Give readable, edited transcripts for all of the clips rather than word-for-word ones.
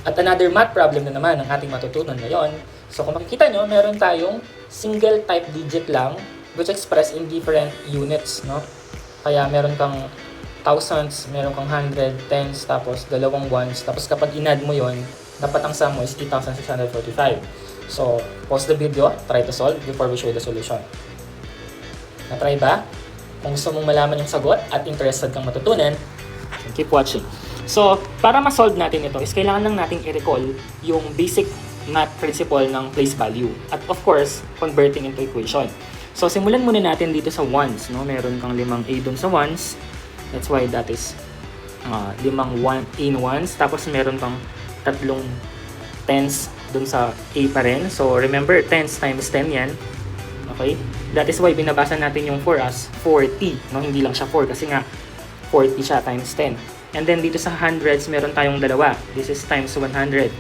At another math problem na naman ang ating matutunan ngayon. So kung makikita nyo, meron tayong single type digit lang which expressed in different units, no? Kaya meron kang thousands, meron kang 100, tens, tapos dalawang ones. Tapos kapag in-add mo yon, dapat ang sum mo is 8,645. So, pause the video, try to solve before we show the solution. Na-try ba? Kung gusto mong malaman yung sagot at interested kang matutunan, keep watching. So, para ma-solve natin ito is kailangan lang nating i-recall yung basic math principle ng place value. At of course, converting into equation. So, simulan muna natin dito sa ones. No? Meron kang 5A dun sa ones. That's why that is 5 in ones. Tapos meron kang 3 tens dun sa A pa rin. So, remember, tens times 10 yan. Okay? That is why binabasa natin yung 4 as 40. No? Hindi lang siya 4 kasi nga 40 siya times 10. And then dito sa hundreds, meron tayong dalawa. This is times 100.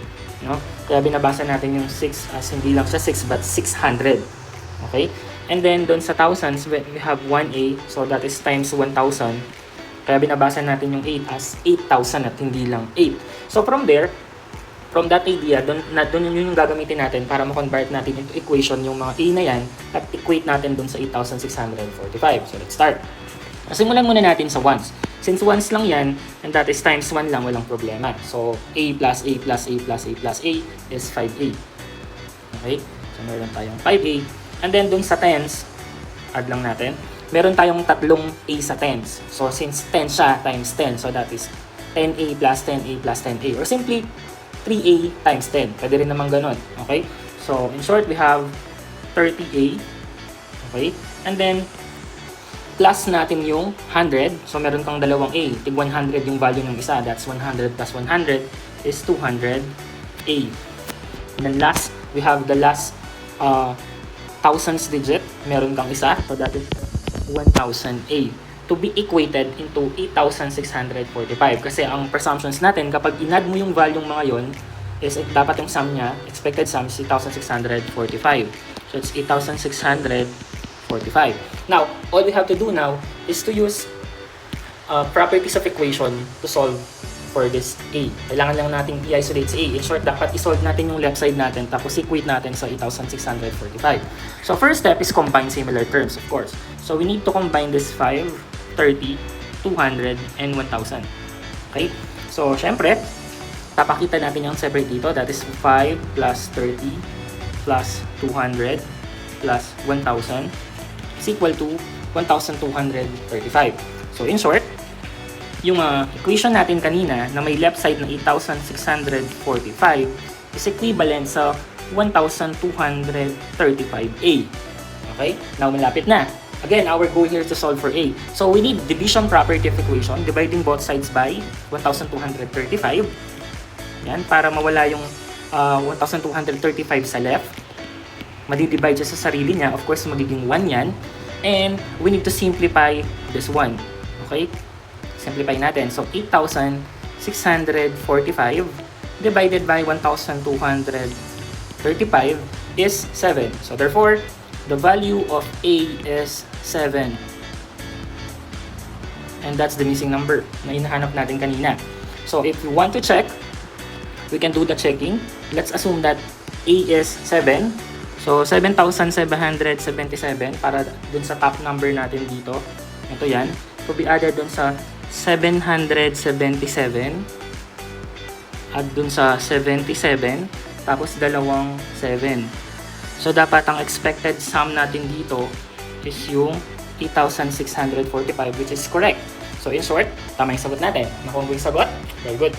No? Kaya binabasa natin yung 6 as hindi lang siya 6 but 600. Okay? And then doon sa thousands, we have 1A. So that is times 1,000. Kaya binabasa natin yung 8 as 8,000 at hindi lang 8. So from there, from that idea, doon yun yung gagamitin natin para ma-convert natin into equation yung mga A na yan at equate natin doon sa 8,645. So let's start. Simulan muna natin sa ones. Since ones lang yan, and that is times 1 lang, walang problema. So A plus A plus A plus A plus A is 5A. Okay? So meron tayong 5A. And then doon sa tens, add lang natin. Meron tayong 3 A sa tens. So since 10 siya times 10, so that is 10A plus 10A plus 10A. Or simply, 3A times 10. Pwede rin naman ganun. Okay? So, in short, we have 30A. Okay? And then, plus natin yung 100. So, meron kang dalawang A. Tig 100 yung value ng isa. That's 100 plus 100 is 200A. And then last, we have the last thousands digit. Meron kang isa. So, that is 1000A. To be equated into 8,645. Kasi ang presumptions natin, kapag in-add mo yung value mga yon, is dapat yung sum niya, expected sum is 8,645. So it's 8,645. Now, all we have to do now is to use properties of equation to solve for this A. Kailangan lang natin i-isolate sa A. In short, dapat i-solve natin yung left side natin, tapos equate natin sa 8,645. So first step is combine similar terms, of course. So we need to combine this 5, 30, 200, and 1,000. Okay? So, syempre, papakita natin yung separate dito. That is 5 plus 30 plus 200 plus 1,000 is equal to 1,235. So, in short, yung equation natin kanina na may left side na 8,645 is equivalent sa 1,235A. Okay? Now, malapit na. Again, our goal here is to solve for A. So we need division property of equation, dividing both sides by 1,235. Yan, para mawala yung 1,235 sa left. Madidivide siya sa sarili niya. Of course, magiging 1 yan. And we need to simplify this one. Okay? Simplify natin. So 8,645 divided by 1,235 is 7. So therefore, the value of A is 7. And that's the missing number na hinahanap natin kanina. So if you want to check, we can do the checking. Let's assume that A is 7. So 7,777 para dun sa top number natin dito. Ito yan. To be added dun sa 777. Add dun sa 77. Tapos dalawang 7. So dapat ang expected sum natin dito is yung 8,645 which is correct. So in short, tama yung sagot natin. Nakuha mo yung sagot? Very good.